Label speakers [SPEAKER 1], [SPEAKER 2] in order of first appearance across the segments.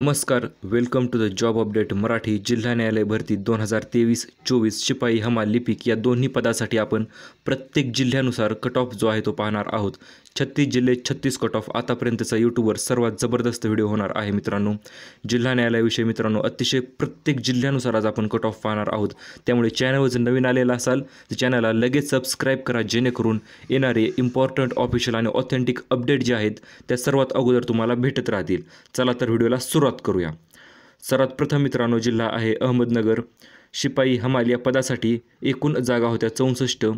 [SPEAKER 1] नमस्कार, welcome to the job update Marathi. जिल्हा न्यायालय भरती 2023-24 शिपाई हमाल लिपिक या दोन्ही पदासाठी आपण प्रत्येक जिल्ह्यानुसार कट ऑफ जो आहे तो पाहणार आहोत. 36 जिल्हे 36 कट ऑफ आतापर्यंतचा यूट्यूबवर सर्वात जबरदस्त व्हिडिओ होणार आहे मित्रांनो. जिल्हा न्यायालयाविषयी मित्रांनो अतिशय प्रत्येक जिल्ह्यानुसार आज आपण कट ऑफ पाहणार आहोत. त्यामुळे चॅनलवर जर नवीन आलेला असाल तर चॅनलला लगेच सबस्क्राईब करा, जेणेकरून येणारे इम्पॉर्टंट ऑफिशियल आणि ऑथेंटिक अपडेट जे आहेत त्या सर्वात अगोदर तुम्हाला भेटत राहतील. चला तर व्हिडिओला सुरुवात करूया. सर्वात प्रथम मित्रांनो जिल्हा आहे अहमदनगर. शिपाई हमाल या पदासाठी एकूण जागा होत्या 64.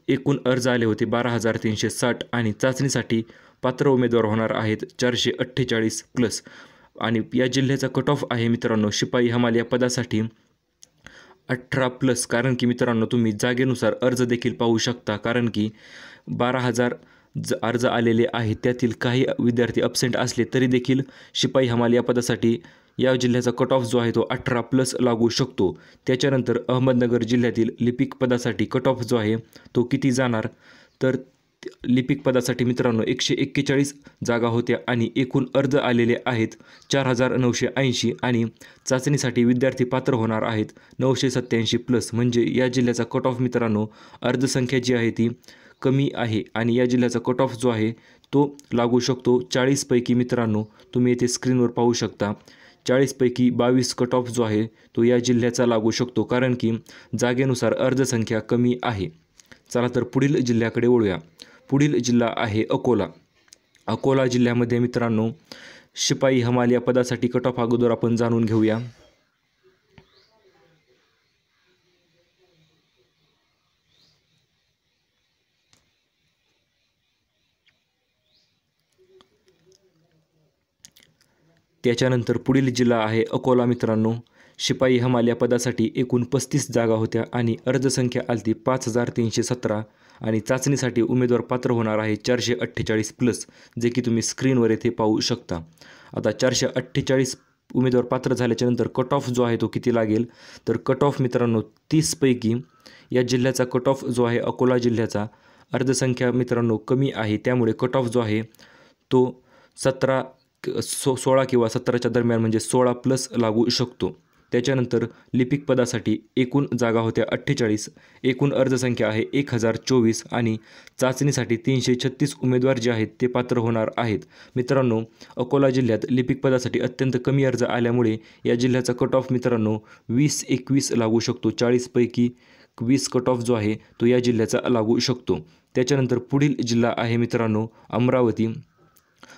[SPEAKER 1] एकूण अर्ज आले होते 12,360 आणि चाचणीसाठी पात्र उमेदवार होणार आहेत 448+. आणि या जिल्ह्याचा कट ऑफ आहे मित्रांनो शिपाई हमाल या पदासाठी 18+. कारण की मित्रांनो तुम्ही जागेनुसार अर्ज देखील पाहू शकता, कारण की 12,000 अर्ज आलेले आहेत. त्यातील काही विद्यार्थी अब्सेंट असले तरी देखील शिपाई हमाल या पदासाठी या जिल्ह्याचा कट ऑफ जो आहे तो 18+ लागू शकतो. त्याच्यानंतर अहमदनगर जिल्ह्यातील लिपिक पदासाठी कट ऑफ जो आहे तो किती जाणार, तर लिपिक पदासाठी मित्रांनो 141 जागा होत्या आणि एकूण अर्ज आलेले आहेत 4,980 आणि चाचणीसाठी विद्यार्थी पात्र होणार आहेत 987+. म्हणजे या जिल्ह्याचा कट ऑफ मित्रांनो अर्जसंख्या जी आहे ती कमी आहे आणि या जिल्ह्याचा कट ऑफ जो आहे तो लागू शकतो 40 पैकी. मित्रांनो तुम्ही येथे स्क्रीनवर पाहू शकता 40 पैकी 22 कट ऑफ जो आहे तो या जिल्ह्याचा लागू शकतो, कारण की जागेनुसार अर्जसंख्या कमी आहे. चला तर पुढील जिल्ह्याकडे वळूया. पुढील जिल्हा आहे अकोला. अकोला जिल्ह्यामध्ये मित्रांनो शिपाई हमाल या पदासाठी कट ऑफ अगोदर आपण जाणून घेऊया. त्याच्यानंतर पुढील जिल्हा आहे अकोला मित्रांनो. शिपाई हमाल या पदासाठी एकूण 35 जागा होत्या आणि अर्जसंख्या आलती 5,317 आणि चाचणीसाठी उमेदवार पात्र होणार आहे 448+, जे की तुम्ही स्क्रीनवर येथे पाहू शकता. आता 448 उमेदवार पात्र झाल्याच्यानंतर कट ऑफ जो आहे तो किती लागेल, तर कट ऑफ मित्रांनो 30 पैकी या जिल्ह्याचा कट ऑफ जो आहे अकोला जिल्ह्याचा अर्जसंख्या मित्रांनो कमी आहे, त्यामुळे कट ऑफ जो आहे तो 16 किंवा 17च्या दरम्यान म्हणजे 16+ लागू शकतो. त्याच्यानंतर लिपिक पदासाठी एकूण जागा होत्या 48. एकूण अर्जसंख्या आहे 1,024 आणि चाचणीसाठी 336 उमेदवार जे आहेत ते पात्र होणार आहेत. मित्रांनो अकोला जिल्ह्यात लिपिक पदासाठी अत्यंत कमी अर्ज आल्यामुळे या जिल्ह्याचा कट ऑफ मित्रांनो 20-21 लागू शकतो. 40 पैकी 20 कट ऑफ जो आहे तो या जिल्ह्याचा लागू शकतो. त्याच्यानंतर पुढील जिल्हा आहे मित्रांनो अमरावती.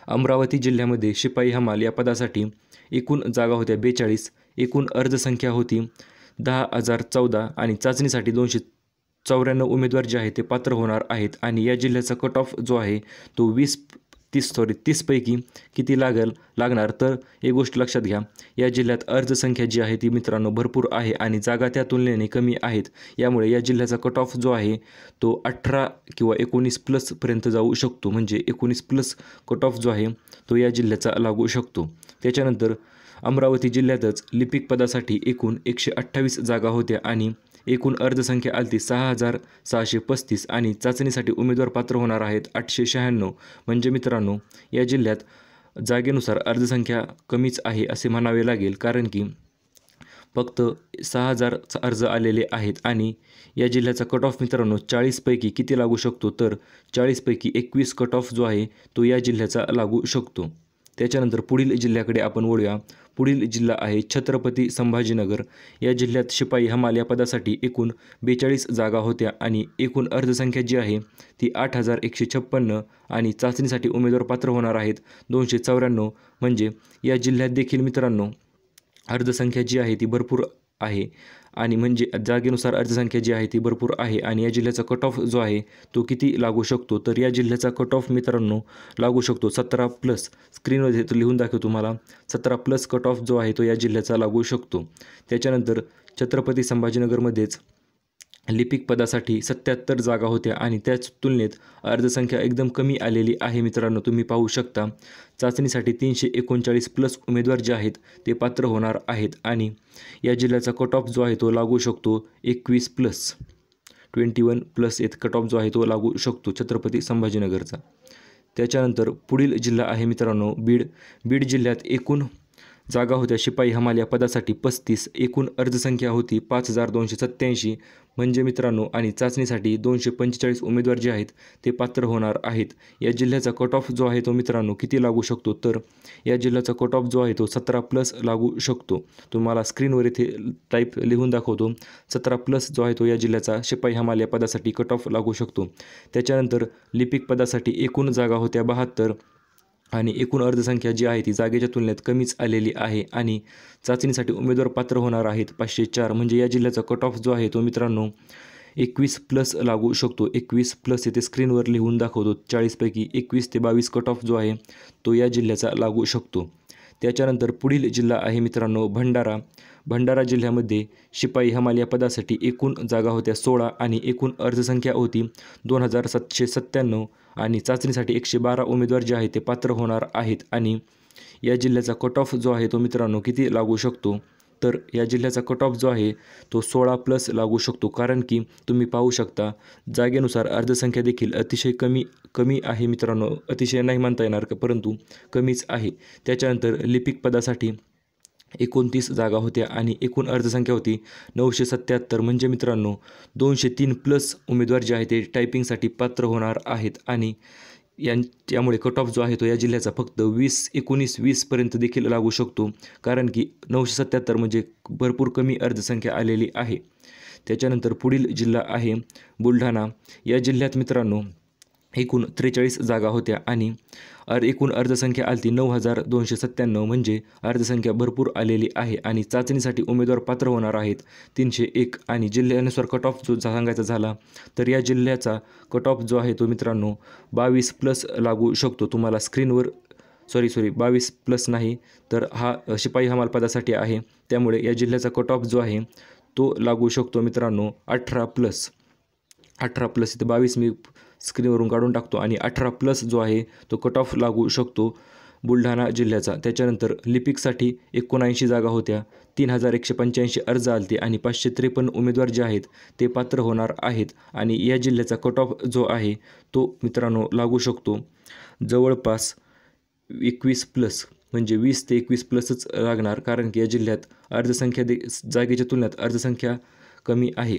[SPEAKER 1] अमरावती जिल्ह्यामध्ये शिपाई हमाल या पदासाठी एकूण जागा होत्या 42. एकूण अर्जसंख्या होती 10,014 आणि चाचणीसाठी 294 उमेदवार जे आहेत ते पात्र होणार आहेत. आणि या जिल्ह्याचा कट ऑफ जो आहे तो 30 पैकी किती लागणार, तर एक गोष्ट लक्षात घ्या, या जिल्ह्यात अर्जसंख्या जी आहे ती मित्रांनो भरपूर आहे आणि जागा त्या तुलनेने कमी आहेत. यामुळे या जिल्ह्याचा कट ऑफ जो आहे तो 18 किंवा 19+ पर्यंत जाऊ शकतो. म्हणजे 19+ कट ऑफ जो आहे तो या जिल्ह्याचा लागू शकतो. त्याच्यानंतर अमरावती जिल्ह्यातच लिपिक पदासाठी एकूण 128 जागा होत्या आणि एकूण अर्जसंख्या आलती 6,635 आणि चाचणीसाठी उमेदवार पात्र होणार आहेत 896. म्हणजे मित्रांनो या जिल्ह्यात जागेनुसार अर्जसंख्या कमीच आहे असे म्हणावे लागेल, कारण की फक्त 6,000 अर्ज आलेले आहेत आणि या जिल्ह्याचा कट ऑफ मित्रांनो 40 पैकी किती लागू शकतो, तर 40 पैकी 21 कट ऑफ जो आहे तो या जिल्ह्याचा लागू शकतो. त्याच्यानंतर पुढील जिल्ह्याकडे आपण वळूया. पुढील जिल्हा आहे छत्रपती संभाजीनगर. या जिल्ह्यात शिपाई हमाल या पदासाठी एकूण 42 जागा होत्या आणि एकूण अर्जसंख्या जी आहे ती 8,156 आणि चाचणीसाठी उमेदवार पात्र होणार आहेत 294. म्हणजे या जिल्ह्यात देखील मित्रांनो अर्जसंख्या जी आहे ती भरपूर आहे आणि म्हणजे जागेनुसार अर्जसंख्या जी आहे ती भरपूर आहे. आणि या जिल्ह्याचा कट ऑफ जो आहे तो किती लागू शकतो, तर या जिल्ह्याचा कट ऑफ मित्रांनो लागू शकतो 17+. स्क्रीनवर लिहून दाखवतो तुम्हाला 17+ कट ऑफ जो आहे तो या जिल्ह्याचा लागू शकतो. त्याच्यानंतर छत्रपती संभाजीनगरमध्येच लिपिक पदासाठी 77 जागा होत्या आणि त्याच तुलनेत अर्जसंख्या एकदम कमी आलेली आहे. मित्रांनो तुम्ही पाहू शकता चाचणीसाठी 339+ उमेदवार जे आहेत ते पात्र होणार आहेत आणि या जिल्ह्याचा कट ऑफ जो आहे तो लागू शकतो 21+. 21+ कट ऑफ जो आहे तो लागू शकतो छत्रपती संभाजीनगरचा. त्याच्यानंतर पुढील जिल्हा आहे मित्रांनो बीड. बीड जिल्ह्यात एकूण जागा होत्या शिपाई हमाल या पदासाठी 35, एकूण अर्जसंख्या होती 5287, म्हणजे मित्रांनो, आणि चाचणीसाठी 245 उमेदवार जे आहेत ते पात्र होणार आहेत। या जिल्ह्याचा कट ऑफ जो आहे तो मित्रांनो किती लागू शकतो, तर या जिल्ह्याचा कट ऑफ जो आहे तो 17+ लागू शकतो। तुम्हाला स्क्रीनवर इथे टाईप लिहून दाखवतो। 17+ जो आहे तो या जिल्ह्याचा शिपाई हमाल या पदासाठी कट ऑफ लागू शकतो। त्याच्यानंतर लिपिक पदासाठी एकूण जागा होत्या 72 आणि एकूण अर्जसंख्या जी आहे ती जागेच्या तुलनेत कमीच आलेली आहे आणि चाचणीसाठी उमेदवार पात्र होणार आहेत 504, म्हणजे या जिल्ह्याचा कट ऑफ जो आहे तो मित्रांनो 21+ लागू शकतो। 21+ इथे स्क्रीनवर लिहून दाखवतो। 40 पैकी 21 ते 22 कट ऑफ जो आहे तो या जिल्ह्याचा लागू शकतो। त्याच्यानंतर पुढील जिल्हा आहे मित्रांनो भंडारा। भंडारा जिल्ह्यामध्ये शिपाई हमाल या पदासाठी एकूण जागा होत्या 16 आणि एकूण अर्जसंख्या होती 2797 आणि चाचणीसाठी 112 उमेदवार जे आहेत ते पात्र होणार आहेत आणि या जिल्ह्याचा कट ऑफ जो आहे तो मित्रांनो किती लागू शकतो, तर या जिल्ह्याचा कट ऑफ जो आहे तो 16+ लागू शकतो, कारण की तुम्ही पाहू शकता जागेनुसार अर्जसंख्या देखील अतिशय कमी आहे मित्रांनो। अतिशय नाही म्हणता येणार परंतु कमीच आहे। त्याच्यानंतर लिपिक पदासाठी 29 जागा होत्या आणि एकूण अर्जसंख्या होती 977, म्हणजे मित्रांनो 203+ उमेदवार जे आहेत ते टायपिंगसाठी पात्र होणार आहेत आणि त्यामुळे कट ऑफ जो आहे तो या जिल्ह्याचा फक्त 20, 19, 20पर्यंत देखील लागू शकतो, कारण की 977 म्हणजे भरपूर कमी अर्जसंख्या आलेली आहे। त्याच्यानंतर पुढील जिल्हा आहे बुलढाणा। या जिल्ह्यात मित्रांनो एकूण 43 जागा होत्या आणि एकूण अर्जसंख्या आली 9297, म्हणजे अर्जसंख्या भरपूर आलेली आहे आणि चाचणीसाठी उमेदवार पात्र होणार आहेत 301 आणि जिल्ह्यानुसार कट ऑफ जो सांगायचा झाला तर या जिल्ह्याचा कट ऑफ जो आहे तो मित्रांनो 22+ लागू शकतो। तुम्हाला स्क्रीनवर 22+ नाही तर हा शिपाई हमाल पदासाठी आहे, त्यामुळे या जिल्ह्याचा कट ऑफ जो आहे तो लागू शकतो मित्रांनो 18+। इथे 22 मी स्क्रीनवरून काढून टाकतो आणि 18+ जो आहे तो कट ऑफ लागू शकतो बुलढाणा जिल्ह्याचा। त्याच्यानंतर लिपिकसाठी 79 जागा होत्या, 3185 अर्ज आलते आणि 553 उमेदवार जे आहेत ते पात्र होणार आहेत आणि या जिल्ह्याचा कट ऑफ जो आहे तो मित्रांनो लागू शकतो जवळपास 21+, म्हणजे 20 ते 21+च लागणार, कारण की या जिल्ह्यात अर्जसंख्या जागेच्या तुलनेत अर्जसंख्या कमी आहे।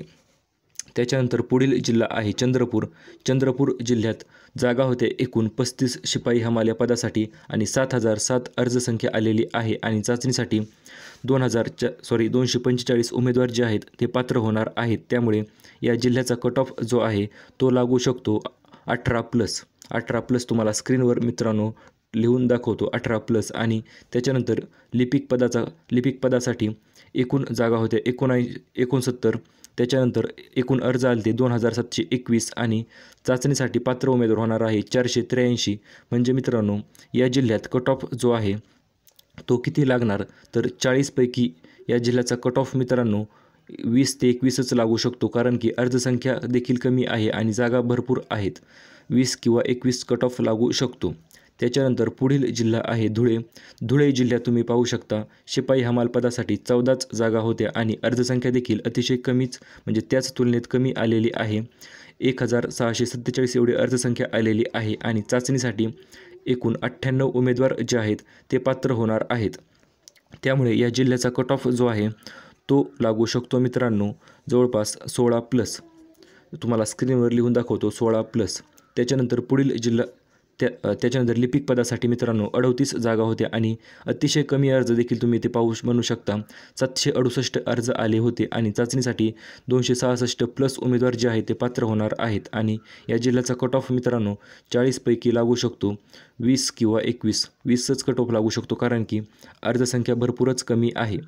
[SPEAKER 1] त्याच्यानंतर पुढील जिल्हा आहे चंद्रपूर। चंद्रपूर जिल्ह्यात जागा होत्या एकूण 35 शिपाई हमाल या पदासाठी आणि 7007 अर्जसंख्या आलेली आहे आणि चाचणीसाठी 245 उमेदवार जे आहेत ते पात्र होणार आहेत, त्यामुळे या जिल्ह्याचा कट ऑफ जो आहे तो लागू शकतो 18+। तुम्हाला स्क्रीनवर मित्रांनो लिहून दाखवतो 18+। आणि त्याच्यानंतर लिपिक पदासाठी एकूण जागा होत्या 69, त्याच्यानंतर एकूण अर्ज आले 2721 आणि चाचणीसाठी पात्र उमेदवार होणार आहे 483, म्हणजे मित्रांनो या जिल्ह्यात कट ऑफ जो आहे तो किती लागणार, तर 40 पैकी या जिल्ह्याचा कट ऑफ मित्रांनो 20 ते 21च लागू शकतो, कारण की अर्जसंख्या देखील कमी आहे आणि जागा भरपूर आहेत। 20 किंवा 21 कट ऑफ लागू शकतो। त्याच्यानंतर पुढील जिल्हा आहे धुळे। धुळे जिल्ह्यात तुम्ही पाहू शकता शिपाई हमाल पदासाठी 14 जागा होत्या आणि अर्जसंख्या देखील अतिशय कमीच, म्हणजे त्याच तुलनेत कमी आलेली आहे। 1647 एवढी अर्जसंख्या आलेली आहे आणि चाचणीसाठी एकूण 98 उमेदवार जे आहेत ते पात्र होणार आहेत, त्यामुळे या जिल्ह्याचा कट ऑफ जो आहे तो लागू शकतो मित्रांनो जवळपास 16+। तुम्हाला स्क्रीनवर लिहून दाखवतो 16+। त्याच्यानंतर पुढील जिल्हा त्याच्यानंतर लिपिक पदासाठी मित्रांनो 38 जागा होत्या आणि अतिशय कमी अर्ज देखील तुम्ही इथे म्हणू शकता। 768 अर्ज आले होते आणि चाचणीसाठी 266+ उमेदवार जे आहेत ते पात्र होणार आहेत आणि या जिल्ह्याचा कट ऑफ मित्रांनो 40 पैकी लागू शकतो 20 किंवा 21च कट ऑफ लागू शकतो, कारण की अर्जसंख्या भरपूरच कमी आहे।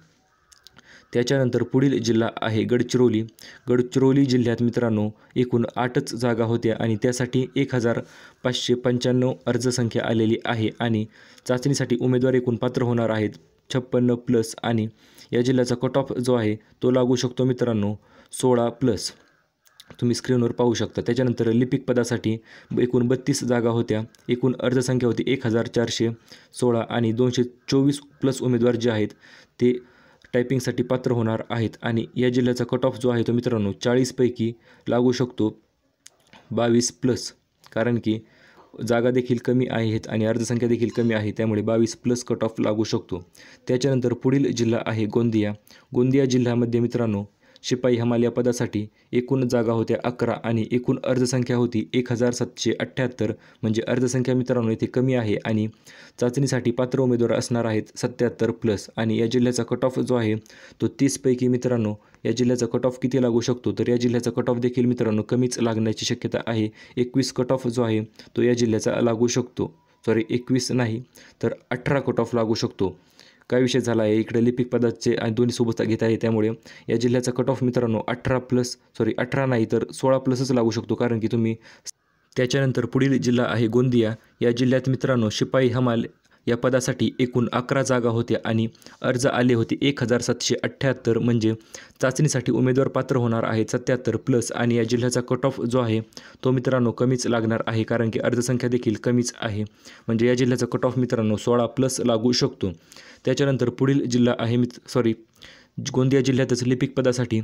[SPEAKER 1] त्याच्यानंतर पुढील जिल्हा आहे गडचिरोली। गडचिरोली जिल्ह्यात मित्रांनो एकूण 8च जागा होत्या आणि त्यासाठी 1595 अर्जसंख्या आलेली आहे आणि चाचणीसाठी उमेदवार एकूण पात्र होणार आहेत 56+ आणि या जिल्ह्याचा कट ऑफ जो आहे तो लागू शकतो मित्रांनो 16+। तुम्ही स्क्रीनवर पाहू शकता। त्याच्यानंतर लिपिक पदासाठी एकूण 32 जागा होत्या, एकूण अर्जसंख्या होती 1416 आणि 224+ उमेदवार जे आहेत ते टायपिंगसाठी पात्र होणार आहेत आणि या जिल्ह्याचा कट ऑफ जो आहे तो मित्रांनो 40 पैकी लागू शकतो 22+, कारण की जागा देखील कमी आहेत आणि अर्जसंख्या देखील कमी आहे, त्यामुळे 22+ कट ऑफ लागू शकतो. त्याच्यानंतर पुढील जिल्हा आहे गोंदिया. गोंदिया जिल्ह्यामध्ये मित्रांनो शिपाई हमाल या पदासाठी एकूण जागा होत्या 11 आणि एकूण अर्जसंख्या होती 1778. म्हणजे अर्जसंख्या मित्रांनो इथे कमी आहे आणि चाचणीसाठी पात्र उमेदवार असणार आहेत 77+ आणि या जिल्ह्याचा कट ऑफ जो आहे तो 30 पैकी मित्रांनो या जिल्ह्याचा कट ऑफ किती लागू शकतो, तर या जिल्ह्याचा कट ऑफ देखील मित्रांनो कमीच लागण्याची शक्यता आहे. 21 कट ऑफ जो आहे तो या जिल्ह्याचा लागू शकतो. 21 नाही तर 18 कट ऑफ लागू शकतो. काय विषय झाला आहे, इकडे लिपिक पदाचे आणि दोन्ही सोबत घेत आहे, त्यामुळे या जिल्ह्याचा कट ऑफ मित्रांनो 18 नाही तर 16+ लागू शकतो. कारण की तुम्ही त्याच्यानंतर पुढील जिल्हा आहे गोंदिया. या जिल्ह्यात मित्रांनो शिपाई हमाल या पदासाठी एकूण 11 जागा होत्या आणि अर्ज आले होते 1778. म्हणजे चाचणीसाठी उमेदवार पात्र होणार आहेत 77+ आणि या जिल्ह्याचा कट ऑफ जो आहे तो मित्रांनो कमीच लागणार आहे. कारण की अर्जसंख्या देखील कमीच आहे. म्हणजे या जिल्ह्याचा कट ऑफ मित्रांनो 16+ लागू शकतो. त्याच्यानंतर पुढील जिल्हा आहे गोंदिया जिल्ह्यातच लिपिक पदासाठी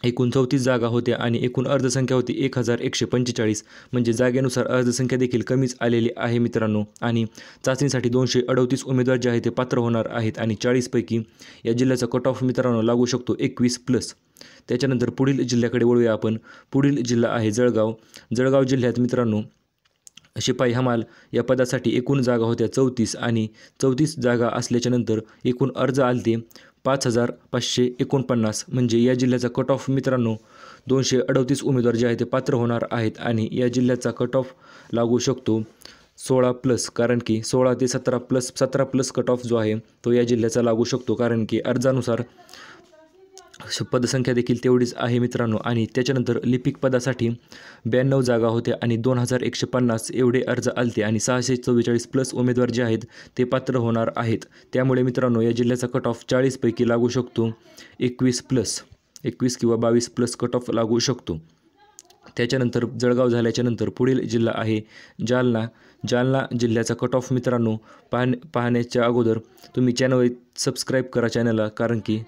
[SPEAKER 1] एकूण 34 जागा होत्या आणि एकूण अर्जसंख्या होती 1145. म्हणजे जागेनुसार अर्जसंख्या देखील कमीच आलेली आहे मित्रांनो आणि चाचणीसाठी 238 उमेदवार जे आहेत ते पात्र होणार आहेत आणि 40 पैकी या जिल्ह्याचा कट ऑफ मित्रांनो लागू शकतो 21+. त्याच्यानंतर पुढील जिल्ह्याकडे वळूया आपण. पुढील जिल्हा आहे जळगाव. जळगाव जिल्ह्यात मित्रांनो शिपाई हमाल या पदासाठी एकूण जागा होत्या 34 आणि 34 जागा असल्याच्यानंतर एकूण अर्ज आलते 5549. म्हणजे या जिल्ह्याचा कट ऑफ मित्रांनो 238 उमेदवार जे आहेत ते पात्र होणार आहेत आणि या जिल्ह्याचा कट ऑफ लागू शकतो 16+. कारण की 16 ते 17+ कट ऑफ जो आहे तो या जिल्ह्याचा लागू शकतो. कारण की अर्जानुसार पदसंख्या देखील तेवढीच आहे मित्रांनो. आणि त्याच्यानंतर लिपिक पदासाठी 92 जागा होत्या आणि 2150 एवढे अर्ज आलते आणि 644+ उमेदवार जे आहेत ते पात्र होणार आहेत. त्यामुळे मित्रांनो या जिल्ह्याचा कट ऑफ 40 पैकी लागू शकतो 21+. 21 किंवा 22+ कट ऑफ लागू शकतो. त्याच्यानंतर जळगाव झाल्याच्यानंतर पुढील जिल्हा आहे जालना. जालना जिल्ह्याचा कट ऑफ मित्रांनो पाहण्याच्या अगोदर तुम्ही चॅनल सबस्क्राईब करा चॅनलला. कारण की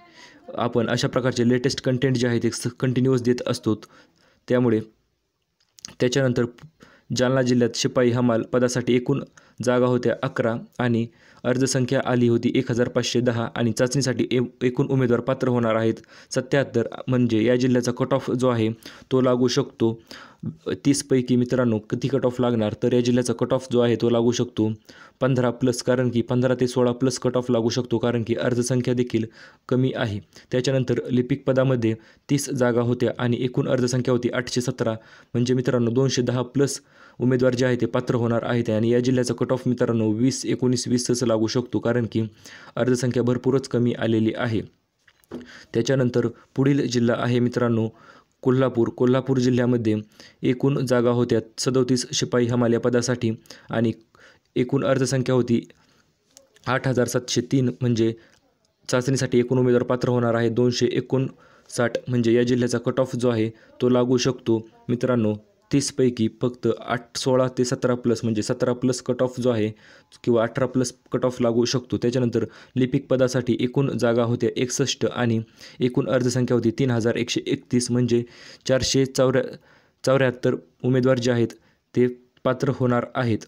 [SPEAKER 1] आपण अशा प्रकारचे लेटेस्ट कंटेंट जे आहे ते कंटिन्यूअस देत असतो. त्यामुळे त्याच्यानंतर जालना जिल्ह्यात शिपाई हमाल पदासाठी एकूण जागा होत्या 11 आणि अर्जसंख्या आली होती 1510 आणि चाचणीसाठी एकूण उमेदवार पात्र होणार आहेत 77. म्हणजे या जिल्ह्याचा कट ऑफ जो आहे तो लागू शकतो 30 पैकी मित्रांनो किती कट ऑफ लागणार, तर या जिल्ह्याचा कट ऑफ जो आहे तो लागू शकतो 15+. कारण की 15 ते 16+ कट ऑफ लागू शकतो. कारण की अर्जसंख्या देखील कमी आहे. त्याच्यानंतर लिपिक पदामध्ये 30 जागा होत्या आणि एकूण अर्जसंख्या होती 817. म्हणजे मित्रांनो 210+ उमेदवार जे आहे ते पात्र होणार आहेत आणि या जिल्ह्याचा कट ऑफ मित्रांनो 20, 19, 20 लागू शकतो. कारण की अर्जसंख्या भरपूरच कमी आलेली आहे. त्याच्यानंतर पुढील जिल्हा आहे मित्रांनो कोल्हापूर. कोल्हापूर जिल्ह्यामध्ये एकूण जागा होत्या 37 शिपाई हमाल या पदासाठी आणि एकूण अर्जसंख्या होती 8703. म्हणजे चाचणीसाठी एकूण उमेदवार पात्र होणार आहे 259. म्हणजे या जिल्ह्याचा कट ऑफ जो आहे तो लागू शकतो मित्रांनो 30 पैकी फक्त 16 ते 17+ म्हणजे 17+ कट ऑफ जो आहे किंवा 18+ कट ऑफ लागू शकतो. त्याच्यानंतर लिपिक पदासाठी एकूण जागा होत्या 61 आणि एकूण अर्जसंख्या होती 3131. म्हणजे 474 उमेदवार जे आहेत ते पात्र होणार आहेत.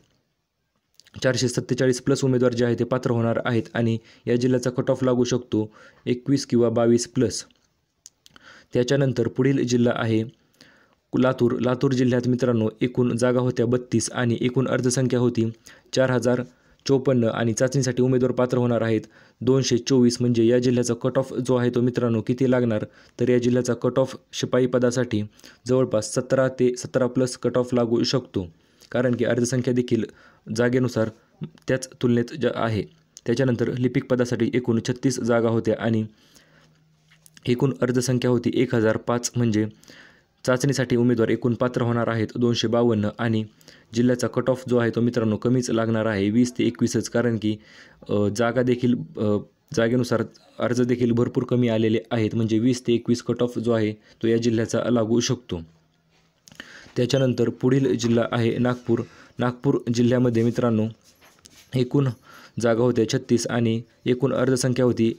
[SPEAKER 1] 447+ उमेदवार जे आहेत ते पात्र होणार आहेत आणि या जिल्ह्याचा कट ऑफ लागू शकतो 21 किंवा 22+. त्याच्यानंतर पुढील जिल्हा आहे लातूर. लातूर जिल्ह्यात मित्रांनो एकूण जागा होत्या 32 आणि एकूण अर्जसंख्या होती 4054 आणि चाचणीसाठी उमेदवार पात्र होणार आहेत 224. म्हणजे या जिल्ह्याचा कट ऑफ जो आहे तो मित्रांनो किती लागणार, तर या जिल्ह्याचा कट ऑफ शिपाई पदासाठी जवळपास 17 ते 17+ कट ऑफ लागू शकतो. कारण की अर्जसंख्या देखील जागेनुसार त्याच तुलनेत आहे. त्याच्यानंतर लिपिक पदासाठी एकूण 36 जागा होत्या आणि एकूण अर्जसंख्या होती 1005. म्हणजे चाचणीसाठी उमेदवार एकूण पात्र होणार आहेत 252 आणि जिल्ह्याचा कट ऑफ जो आहे तो मित्रांनो कमीच लागणार आहे 20 ते 21. कारण की जागेनुसार अर्ज देखील भरपूर कमी आलेले आहेत. म्हणजे 20 ते 21 कट ऑफ जो आहे तो या जिल्ह्याचा लागू शकतो. त्याच्यानंतर पुढील जिल्हा आहे नागपूर. नागपूर जिल्ह्यामध्ये मित्रांनो एकूण जागा होत्या 36 आणि एकूण अर्जसंख्या होती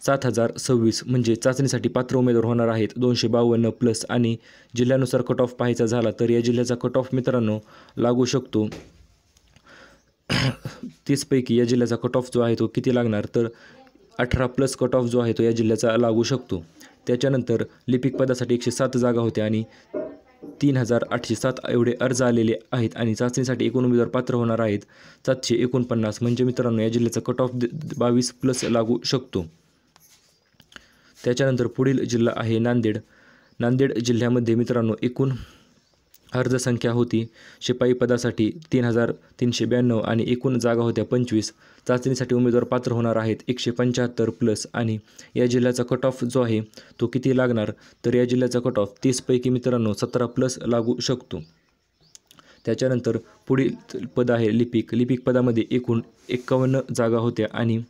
[SPEAKER 1] 7026. म्हणजे चाचणीसाठी पात्र उमेदवार होणार आहेत 252+ आणि जिल्ह्यानुसार कट ऑफ पाहायचा झाला तर या जिल्ह्याचा कट ऑफ मित्रांनो लागू शकतो 30पैकी या जिल्ह्याचा कट ऑफ जो आहे तो किती लागणार, तर 18+ कट ऑफ जो आहे तो या जिल्ह्याचा लागू शकतो. त्याच्यानंतर लिपिक पदासाठी 107 जागा होत्या आणि 3807 एवढे अर्ज आलेले आहेत आणि चाचणीसाठी एकूण उमेदवार पात्र होणार आहेत 749. म्हणजे मित्रांनो या जिल्ह्याचा कट ऑफ 22+ लागू शकतो. त्याच्यानंतर पुढील जिल्हा आहे नांदेड. नांदेड जिल्ह्यामध्ये मित्रांनो एकूण अर्जसंख्या होती शिपाई पदासाठी 3392 आणि एकूण जागा होत्या 25. चाचणीसाठी उमेदवार पात्र होणार आहेत 175+ आणि या जिल्ह्याचा कट ऑफ जो आहे तो किती लागणार, तर या जिल्ह्याचा कट ऑफ 30पैकी मित्रांनो 17+ लागू शकतो. त्याच्यानंतर पुढील पद आहे लिपिक. लिपिक पदामध्ये एकूण 51 जागा होत्या आणि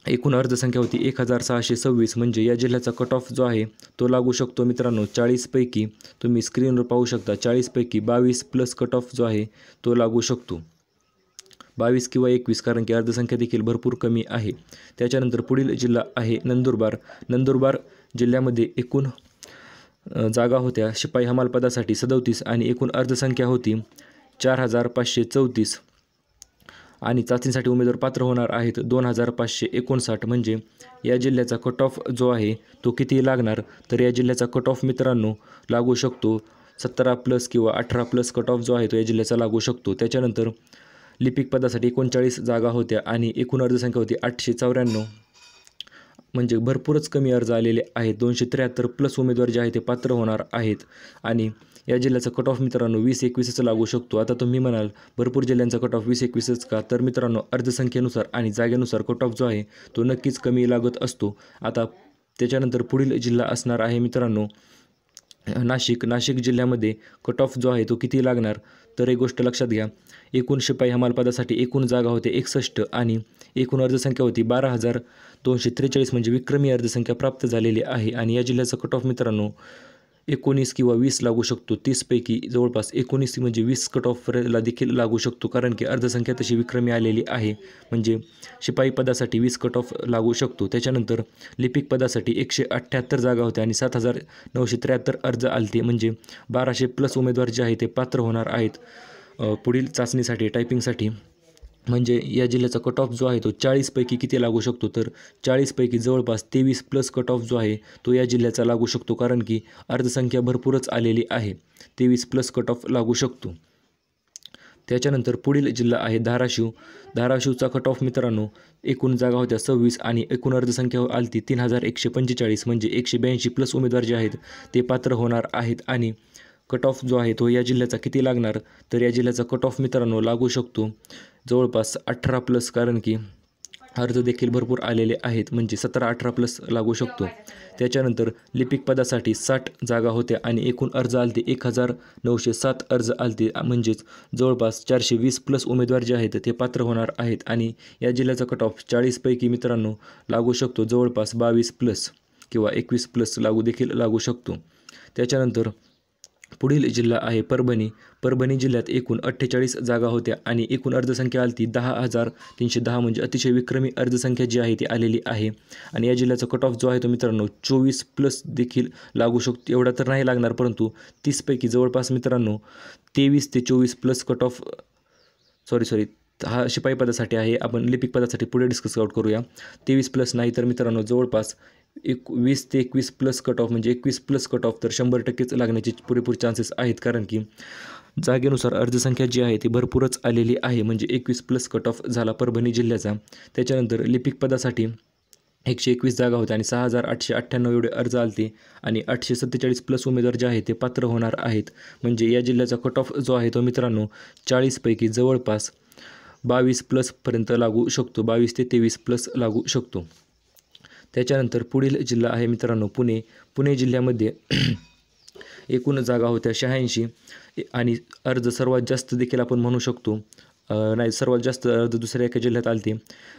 [SPEAKER 1] एकूण अर्जसंख्या होती 1626. म्हणजे या जिल्ह्याचा कट ऑफ जो आहे तो लागू शकतो मित्रांनो 40पैकी. तुम्ही स्क्रीनवर पाहू शकता 40पैकी 22+ कट ऑफ जो आहे तो लागू शकतो. 22 किंवा 21, कारण की अर्जसंख्या देखील भरपूर कमी आहे. त्याच्यानंतर पुढील जिल्हा आहे नंदुरबार. नंदुरबार जिल्ह्यामध्ये एकूण जागा होत्या शिपाई हमाल पदासाठी 37 आणि एकूण अर्जसंख्या होती 4534 आणि चाचणीसाठी उमेदवार पात्र होणार आहेत 2559. म्हणजे या जिल्ह्याचा कट ऑफ जो आहे तो किती लागणार, तर या जिल्ह्याचा कट ऑफ मित्रांनो लागू शकतो 17+ किंवा 18+ कट ऑफ जो आहे तो या जिल्ह्याचा लागू शकतो. त्याच्यानंतर लिपिक पदासाठी 39 जागा होत्या आणि एकूण अर्जसंख्या होती 894. म्हणजे भरपूरच कमी अर्ज आलेले आहेत. 273+ उमेदवार जे आहे ते पात्र होणार आहेत आणि या जिल्ह्याचा कट ऑफ मित्रांनो 20-21च लागू शकतो. आता तुम्ही म्हणाल भरपूर जिल्ह्यांचा कट ऑफ 20-21च का, तर मित्रांनो अर्जसंख्येनुसार आणि जागेनुसार कट ऑफ जो आहे तो नक्कीच कमी लागत असतो. आता त्याच्यानंतर पुढील जिल्हा असणार आहे मित्रांनो नाशिक. नाशिक जिल्ह्यामध्ये कट ऑफ जो आहे तो किती लागणार, तर एक गोष्ट लक्षात घ्या. एकूण शिपाई हमाल पदासाठी एकूण जागा होते 61 आणि एकूण अर्जसंख्या होती 12,243. म्हणजे विक्रमी अर्जसंख्या प्राप्त झालेली आहे आणि या जिल्ह्याचा कट ऑफ मित्रांनो 19 किंवा 20 लागू शकतो. 30पैकी जवळपास 19 म्हणजे 20 कट ऑफला देखील लागू शकतो, कारण की अर्जसंख्या तशी विक्रमी आलेली आहे. म्हणजे शिपाई पदासाठी 20 कट ऑफ लागू शकतो. त्याच्यानंतर लिपिक पदासाठी 178 जागा होत्या आणि 7973 अर्ज आलते. म्हणजे 1200+ उमेदवार जे आहे ते पात्र होणार आहेत पुढील चाचणीसाठी टायपिंगसाठी. म्हणजे या जिल्ह्याचा कट ऑफ जो आहे तो 40पैकी किती लागू शकतो, तर 40पैकी जवळपास 23+ कट ऑफ जो आहे तो या जिल्ह्याचा लागू शकतो, कारण की अर्जसंख्या भरपूरच आलेली आहे. 23+ कट ऑफ लागू शकतो. त्याच्यानंतर पुढील जिल्हा आहे धाराशिव. धाराशिवचा कट ऑफ मित्रांनो एकूण जागा होत्या 26 आणि एकूण अर्जसंख्या आलती 3145. म्हणजे 182+ उमेदवार जे आहेत ते पात्र होणार आहेत आणि कट ऑफ जो आहे तो या जिल्ह्याचा किती लागणार, तर या जिल्ह्याचा कट ऑफ मित्रांनो लागू शकतो जवळपास 18+, कारण की अर्ज देखील भरपूर आलेले आहेत. म्हणजे 17-18+ लागू शकतो. त्याच्यानंतर लिपिक पदासाठी 60 जागा होत्या आणि एकूण अर्ज आलते 1907 अर्ज आलते. म्हणजेच जवळपास 420+ उमेदवार जे आहेत ते पात्र होणार आहेत आणि या जिल्ह्याचा कट ऑफ 40पैकी मित्रांनो लागू शकतो जवळपास 22+ किंवा 21+ लागू शकतो. त्याच्यानंतर पुढील जिल्हा आहे परभणी. परभणी जिल्ह्यात एकूण 48 जागा होत्या आणि एकूण अर्जसंख्या आलती 10,310. म्हणजे अतिशय विक्रमी अर्जसंख्या जी आहे ती आलेली आहे आणि या जिल्ह्याचा कट ऑफ जो आहे तो मित्रांनो 24+ देखील लागू शकतो. एवढा तर नाही लागणार, परंतु 30पैकी जवळपास मित्रांनो 23 ते 24+ कट ऑफ हा शिपाई पदासाठी आहे. आपण लिपिक पदासाठी पुढे डिस्कस आउट करूया. 23+ नाही तर मित्रांनो जवळपास 20 ते 21+ कट ऑफ, म्हणजे 21+ कट ऑफ तर 100%च लागण्याचे पुरेपूर चान्सेस आहेत, कारण की जागेनुसार अर्जसंख्या जी आहे ती भरपूरच आलेली आहे. म्हणजे 21+ कट ऑफ झाला परभणी जिल्ह्याचा. त्याच्यानंतर लिपिक पदासाठी 121 जागा होत्या आणि 6898 एवढे अर्ज आलते आणि 847+ उमेदवार जे आहे ते पात्र होणार आहेत. म्हणजे या जिल्ह्याचा कट ऑफ जो आहे तो मित्रांनो 40पैकी जवळपास 22+ पर्यंत लागू शकतो. 22 ते 23+ लागू शकतो. त्याच्यानंतर पुढील जिल्हा आहे मित्रांनो पुणे. पुणे जिल्ह्यामध्ये एकूण जागा होत्या 86 आणि अर्ज सर्वात जास्त देखील आपण म्हणू शकतो. सर्वात जास्त अर्ज दुसऱ्या एका जिल्ह्यात आलते.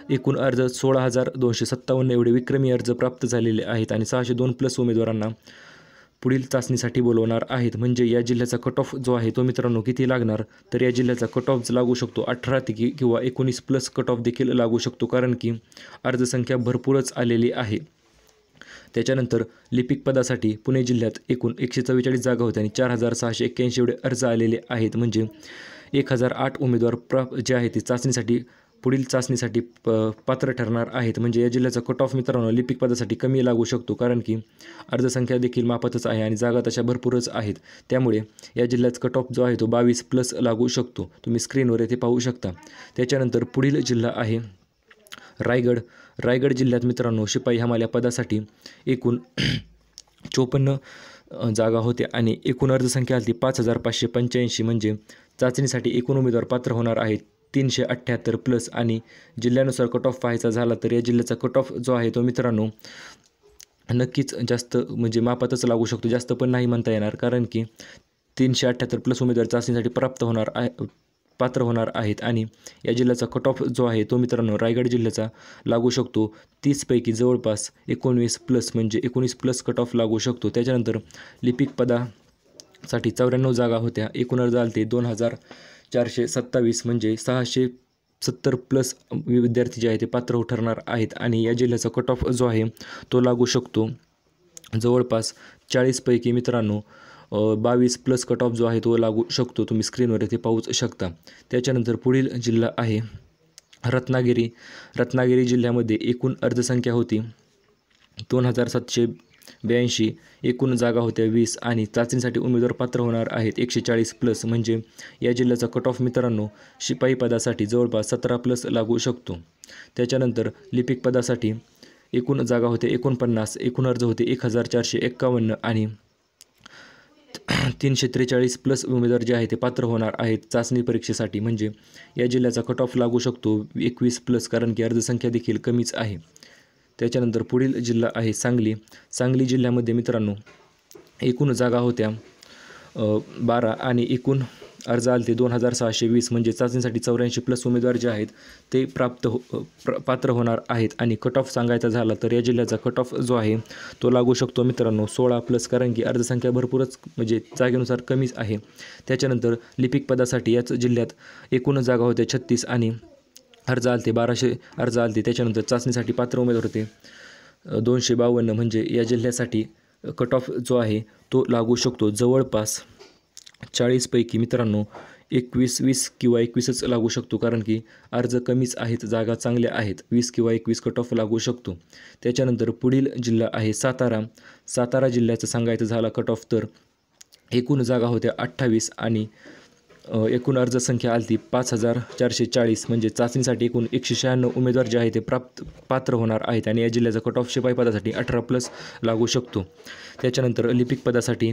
[SPEAKER 1] एकूण अर्ज 16,257 एवढे विक्रमी अर्ज प्राप्त झालेले आहेत आणि 602+ उमेदवारांना पुढील चाचणीसाठी बोलवणार आहेत. म्हणजे या जिल्ह्याचा कट ऑफ जो आहे तो मित्रांनो किती लागणार, तर या जिल्ह्याचा कट ऑफ लागू शकतो 18 किंवा 19+ कट ऑफ देखील लागू शकतो, कारण की अर्जसंख्या भरपूरच आलेली आहे. त्याच्यानंतर लिपिक पदासाठी पुणे जिल्ह्यात एकूण 144 जागा होत्या आणि 4,681 एवढे अर्ज आलेले आहेत. म्हणजे 1008 उमेदवार जे आहे ते चाचणीसाठी पुढील चाचणीसाठी पात्र ठरणार आहेत. म्हणजे या जिल्ह्याचा कट ऑफ मित्रांनो लिपिक पदासाठी कमी लागू शकतो, कारण की अर्जसंख्या देखील मापातच आहे आणि जागा तशा भरपूरच आहेत. त्यामुळे या जिल्ह्याचा कट ऑफ जो आहे तो 22+ लागू शकतो. तुम्ही स्क्रीनवर येथे पाहू शकता. त्याच्यानंतर पुढील जिल्हा आहे रायगड. रायगड जिल्ह्यात मित्रांनो शिपाई हमाल या पदासाठी एकूण 54 जागा होत्या आणि एकूण अर्जसंख्या आली 5585. म्हणजे चाचणीसाठी एकूण उमेदवार पात्र होणार आहेत 378+ आणि जिल्ह्यानुसार कट ऑफ पाहायचा झाला तर या जिल्ह्याचा कट ऑफ जो आहे तो मित्रांनो नक्कीच जास्त म्हणजे मापातच लागू शकतो, जास्त पण नाही म्हणता येणार, कारण की 378+ उमेदवार चाचणीसाठी पात्र होणार आहेत आणि या जिल्ह्याचा कट ऑफ जो आहे तो मित्रांनो रायगड जिल्ह्याचा लागू शकतो 30 पैकी जवळपास 19+ म्हणजे 19+ कट ऑफ लागू शकतो. त्याच्यानंतर लिपिक पदासाठी 94 जागा होत्या, एकूण अर्ज आलते 2427 म्हणजे 670+ विद्यार्थी जे आहे ते पात्र ठरणार आहेत आणि या जिल्ह्याचा कट ऑफ जो आहे तो लागू शकतो जवळपास 40 पैकी मित्रांनो 22+ कट ऑफ जो आहे तो लागू शकतो. तुम्ही स्क्रीनवर इथे पाहूच शकता. त्याच्यानंतर पुढील जिल्हा आहे रत्नागिरी. रत्नागिरी जिल्ह्यामध्ये एकूण अर्जसंख्या होती 2782, एकूण जागा होत्या 20 आणि चाचणीसाठी उमेदवार पात्र होणार आहेत 140+. म्हणजे या जिल्ह्याचा कट ऑफ मित्रांनो शिपाई पदासाठी जवळपास 17+ लागू शकतो. त्याच्यानंतर लिपिक पदासाठी एकूण जागा होते 49, एकूण अर्ज होते 1451 आणि 343+ उमेदवार जे आहे ते पात्र होणार आहेत चाचणी परीक्षेसाठी. म्हणजे या जिल्ह्याचा कट ऑफ लागू शकतो 21+, कारण की अर्जसंख्या देखील कमीच आहे. त्याच्यानंतर पुढील जिल्हा आहे सांगली. सांगली जिल्ह्यामध्ये मित्रांनो एकूण जागा होत्या 12 आणि एकूण अर्ज आलते 2620. म्हणजे चाचणीसाठी 84+ उमेदवार जे आहेत ते पात्र होणार आहेत आणि कट ऑफ सांगायचा झाला तर या जिल्ह्याचा कट ऑफ जो आहे तो लागू शकतो मित्रांनो 16+, कारण की अर्जसंख्या भरपूरच म्हणजे जागेनुसार कमीच आहे. त्याच्यानंतर लिपिक पदासाठी याच जिल्ह्यात एकूण जागा होत्या 36 आणि अर्ज आलते 1200 अर्ज आलते. त्याच्यानंतर चाचणीसाठी पात्र उमेदवार होते 252. म्हणजे या जिल्ह्यासाठी कट ऑफ जो आहे तो लागू शकतो जवळपास 40 पैकी मित्रांनो 20 किंवा 21च लागू शकतो, कारण की अर्ज कमीच आहेत, जागा चांगल्या आहेत. 20 किंवा 21 कट ऑफ लागू शकतो. त्याच्यानंतर पुढील जिल्हा आहे सातारा. सातारा जिल्ह्याचं सांगायचं झाला कट ऑफ तर एकूण जागा होत्या 28 आणि एकूण अर्जसंख्या आलती 5440. म्हणजे चाचणीसाठी एकूण 196 उमेदवार जे आहे ते पात्र होणार आहेत आणि या जिल्ह्याचा कट ऑफ शिपाई पदासाठी 18+ लागू शकतो. त्याच्यानंतर लिपिक पदासाठी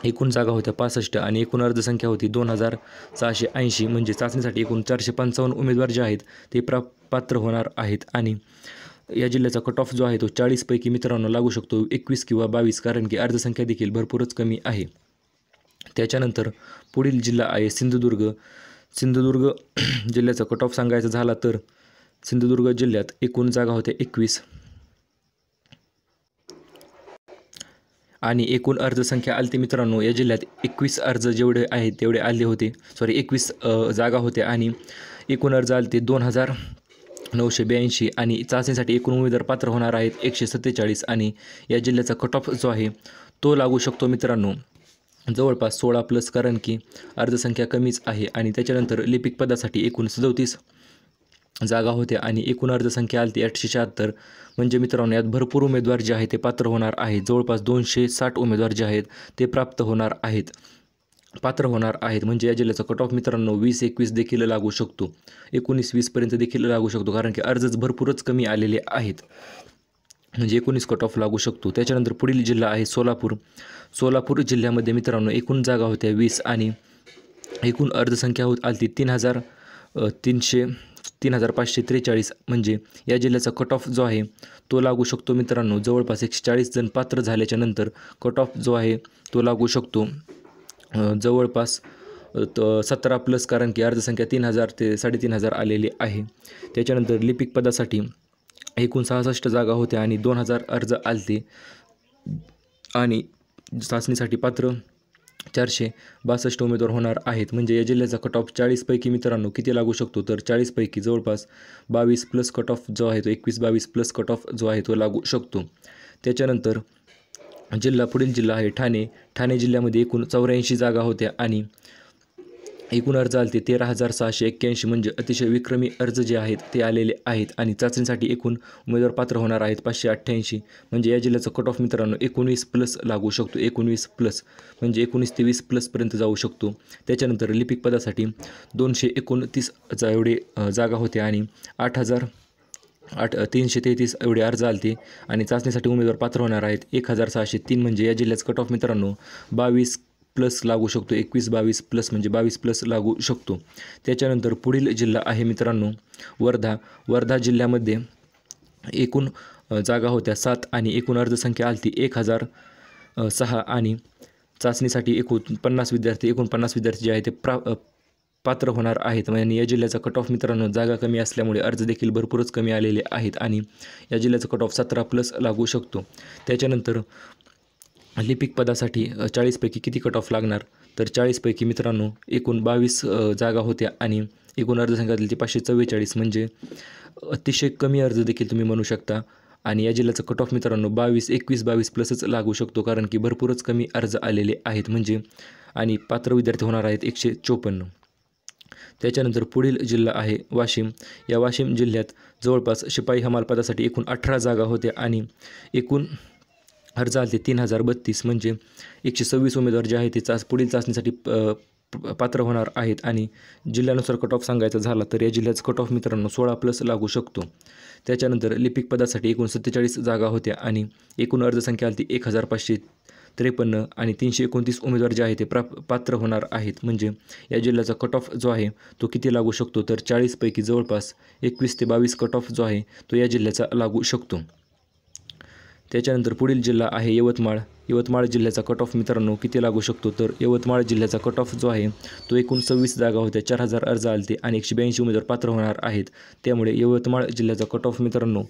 [SPEAKER 1] एकूण जागा होत्या 65 आणि एकूण अर्जसंख्या होती 2680. म्हणजे चाचणीसाठी एकूण 455 उमेदवार जे आहेत ते पात्र होणार आहेत आणि या जिल्ह्याचा कट ऑफ जो आहे तो 40 पैकी मित्रांनो लागू शकतो 21 किंवा 22, कारण की अर्जसंख्या देखील भरपूरच कमी आहे. त्याच्यानंतर पुढील जिल्हा आहे सिंधुदुर्ग. सिंधुदुर्ग जिल्ह्याचा कट ऑफ सांगायचा झाला तर सिंधुदुर्ग जिल्ह्यात एकूण जागा होत्या 21 आणि एकूण अर्जसंख्या आलती मित्रांनो या जिल्ह्यात 21 अर्ज जेवढे आहेत तेवढे आले होते, 21 जागा होत्या आणि एकूण अर्ज आलते 2982 आणि चाचणीसाठी एकूण उमेदवार पात्र होणार आहेत 147 आणि या जिल्ह्याचा कट ऑफ जो आहे तो लागू शकतो मित्रांनो जवळपास 16+, कारण की अर्जसंख्या कमीच आहे. आणि त्याच्यानंतर लिपिक पदासाठी एकूण 37 जागा होत्या आणि एकूण अर्जसंख्या आलती 876. म्हणजे मित्रांनो यात भरपूर उमेदवार जे आहेत ते पात्र होणार आहेत, जवळपास 260 उमेदवार जे आहेत ते पात्र होणार आहेत. म्हणजे या जिल्ह्याचा कट ऑफ मित्रांनो 20-21 देखील लागू शकतो, 19-20 देखील लागू शकतो, कारण की अर्जच भरपूरच कमी आलेले आहेत. म्हणजे 19 कट ऑफ लागू शकतो. त्याच्यानंतर पुढील जिल्हा आहे सोलापूर. सोलापूर जिल्ह्यामध्ये मित्रांनो एकूण जागा होत्या 20 आणि एकूण अर्जसंख्या आलती 3543. म्हणजे या जिल्ह्याचा कट ऑफ जो आहे तो लागू शकतो मित्रांनो जवळपास 140 जण पात्र झाल्याच्या नंतर कट ऑफ जो आहे तो लागू शकतो जवळपास 17+, कारण की अर्जसंख्या 3000 ते 3500 आलेली आहे. त्याच्यानंतर लिपिक पदासाठी एकूण 66 जागा होत्या आणि 2000 अर्ज आलते आणि चाचणीसाठी पात्र 462 उमेदवार होणार आहेत. म्हणजे या जिल्ह्याचा कट ऑफ 40 पैकी मित्रांनो किती लागू शकतो तर 40 पैकी जवळपास 22+ कट ऑफ जो आहे तो 21-22+ कट ऑफ जो आहे तो लागू शकतो. त्याच्यानंतर पुढील जिल्हा आहे ठाणे. ठाणे जिल्ह्यामध्ये एकूण 84 जागा होत्या आणि एकूण अर्ज आले 13,681 म्हणजे अतिशय विक्रमी अर्ज जे आहेत ते आलेले आहेत आणि चाचणीसाठी एकूण उमेदवार पात्र होणार आहेत 588 म्हणजे या जिल्ह्याचा कट ऑफ मित्रांनो 19+ लागू शकतो. 19+ म्हणजे 19 ते 20+पर्यंत जाऊ शकतो. त्याच्यानंतर लिपिक पदासाठी 229 एवढे जागा होत्या आणि 333 एवढे अर्ज आले आणि चाचणीसाठी उमेदवार पात्र होणार आहेत 1,603 म्हणजे या जिल्ह्याचा कट ऑफ मित्रांनो 22+ लागू शकतो. 21-22+ म्हणजे 22+ लागू शकतो. त्याच्यानंतर पुढील जिल्हा आहे मित्रांनो वर्धा. वर्धा जिल्ह्यामध्ये एकूण जागा होत्या 7 आणि एकूण अर्जसंख्या आली 1,006 आणि चाचणीसाठी एकूण 50 विद्यार्थी जे आहे ते पात्र होणार आहेत. म्हणजे या जिल्ह्याचा कट ऑफ मित्रांनो जागा कमी असल्यामुळे अर्ज देखील भरपूरच कमी आलेले आहेत आणि या जिल्ह्याचा कट ऑफ 17+ लागू शकतो. त्याच्यानंतर लिपिक पदासाठी 40 पैकी किती कट ऑफ लागणार तर 40 पैकी मित्रांनो एकूण 22 जागा होत्या आणि एकूण अर्जसंख्या आली 544 म्हणजे अतिशय कमी अर्ज देखील तुम्ही म्हणू शकता. आणि या जिल्ह्याचा कट ऑफ मित्रांनो 21-22+च लागू शकतो कारण की भरपूरच कमी अर्ज आलेले आहेत म्हणजे आणि पात्र विद्यार्थी होणार आहेत 154. त्याच्यानंतर पुढील जिल्हा आहे वाशिम. या वाशिम जिल्ह्यात जवळपास शिपाई हमाल पदासाठी एकूण 18 जागा होत्या आणि एकूण अर्ज आले 3,032 म्हणजे 126 उमेदवार जे आहेत ते पुढील चाचणीसाठी पात्र होणार आहेत आणि जिल्ह्यानुसार कट ऑफ सांगायचा झाला तर या जिल्ह्याचा कट ऑफ मित्रांनो 16+ लागू शकतो. त्याच्यानंतर लिपिक पदासाठी एकूण 47 जागा होत्या आणि एकूण अर्जसंख्या आली 1,553 आणि 329 उमेदवार जे आहे ते पात्र होणार आहेत. म्हणजे या जिल्ह्याचा कट ऑफ जो आहे तो किती लागू शकतो तर 40 पैकी जवळपास 21 ते 22 कट ऑफ जो आहे तो या जिल्ह्याचा लागू शकतो. त्याच्यानंतर पुढील जिल्हा आहे यवतमाळ. यवतमाळ जिल्ह्याचा कट ऑफ मित्रांनो किती लागू शकतो तर यवतमाळ जिल्ह्याचा कट ऑफ जो आहे तो एकूण 26 जागा होत्या 4,000 अर्ज आले आणि 182 उमेदवार पात्र होणार आहेत. त्यामुळे यवतमाळ जिल्ह्याचा कट ऑफ मित्रांनो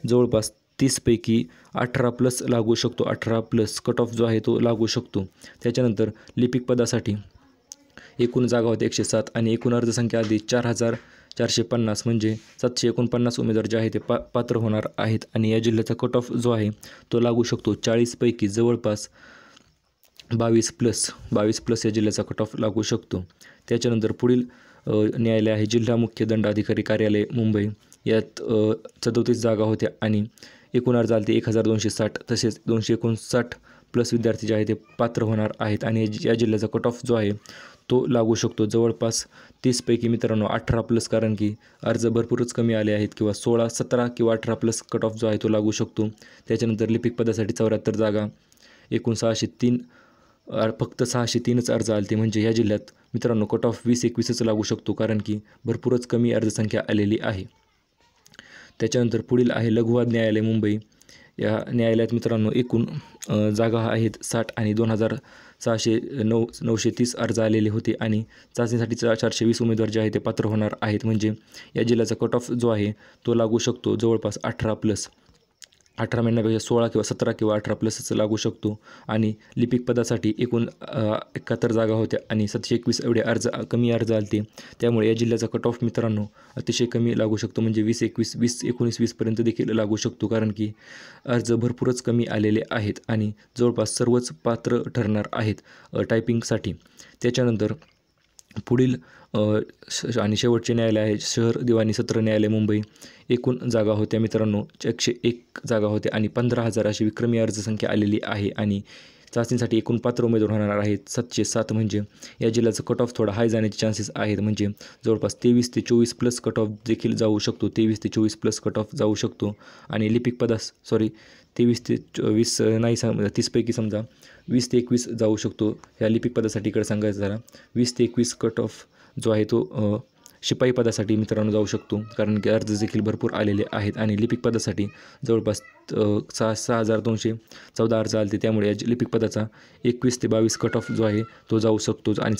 [SPEAKER 1] जवळपास 30 पैकी 18+ लागू शकतो. 18+ कट ऑफ जो आहे तो लागू शकतो. त्याच्यानंतर लिपिक पदासाठी एकूण जागा होत्या 107 आणि एकूण अर्जसंख्या आली 4,450 म्हणजे 749 उमेदवार जे आहे ते पात्र होणार आहेत आणि या जिल्ह्याचा कट ऑफ जो आहे तो लागू शकतो 40 पैकी जवळपास 22+ या जिल्ह्याचा कट ऑफ लागू शकतो. त्याच्यानंतर पुढील न्यायालय आहे जिल्हा मुख्य दंडाधिकारी कार्यालय मुंबई. यात 37 जागा होत्या आणि एकूण अर्ज आले 1,260 तसेच 259+ विद्यार्थी जे आहे ते पात्र होणार आहेत आणि या जिल्ह्याचा कट ऑफ जो आहे तो लागू शकतो जवळपास 30 पैकी मित्रांनो 18+ कारण की अर्ज भरपूरच कमी आले आहेत किंवा 16, 17 किंवा 18+ कट ऑफ जो आहे तो लागू शकतो. त्याच्यानंतर लिपिक पदासाठी 74 जागा एकूण 603 फक्त 603च अर्ज आले म्हणजे या जिल्ह्यात मित्रांनो कट ऑफ 20-21च लागू शकतो कारण की भरपूरच कमी अर्जसंख्या आलेली आहे. त्याच्यानंतर पुढील आहे लघुवाद न्यायालय मुंबई. या न्यायालयात मित्रांनो एकूण जागा आहेत 60 आणि 2,930 अर्ज आलेले होते आणि चाचणीसाठी 420 उमेदवार जे आहे ते पात्र होणार आहेत. म्हणजे या जिल्ह्याचा कट ऑफ जो आहे तो लागू शकतो जवळपास 18+. 18 महिन्यापेक्षा 16 किंवा 17 किंवा 18+च लागू शकतो. आणि लिपिक पदासाठी एकूण 71 जागा होत्या आणि 721 एवढे कमी अर्ज आले त्यामुळे या जिल्ह्याचा कट ऑफ मित्रांनो अतिशय कमी लागू शकतो म्हणजे 20-21, 20-19-20पर्यंत देखील लागू शकतो कारण की अर्ज भरपूरच कमी आलेले आहेत आणि जवळपास सर्वच पात्र ठरणार आहेत टायपिंगसाठी. त्याच्यानंतर पुढील आणि शेवटचे न्यायालय आहे शहर दिवाणी सत्र न्यायालय मुंबई. एकूण जागा होत्या मित्रांनो 101 जागा होत्या आणि 15,000 अशी विक्रमी अर्जसंख्या आलेली आहे आणि चाचणीसाठी एकूण पात्र उमेदवार होणार आहेत 707 म्हणजे या जिल्ह्याचं कट ऑफ थोडा हाय जाण्याचे चान्सेस आहेत म्हणजे जवळपास 23 ते 24+ कट ऑफ देखील जाऊ शकतो. 23 ते 24+ कट ऑफ जाऊ शकतो आणि लिपिक 23 ते 20 नाही 30 पैकी समजा 20 ते 21 जाऊ शकतो. ह्या लिपिक पदासाठी इकडे सांगायचं झाला 20 ते 21 कट ऑफ जो आहे तो शिपाई पदासाठी मित्रांनो जाऊ शकतो कारण की अर्ज देखील भरपूर आलेले आहेत आणि लिपिक पदासाठी जवळपास 6,214 अर्ज आले त्यामुळे या लिपिक पदाचा 21 ते 22 कट ऑफ जो आहे तो जाऊ शकतो आणि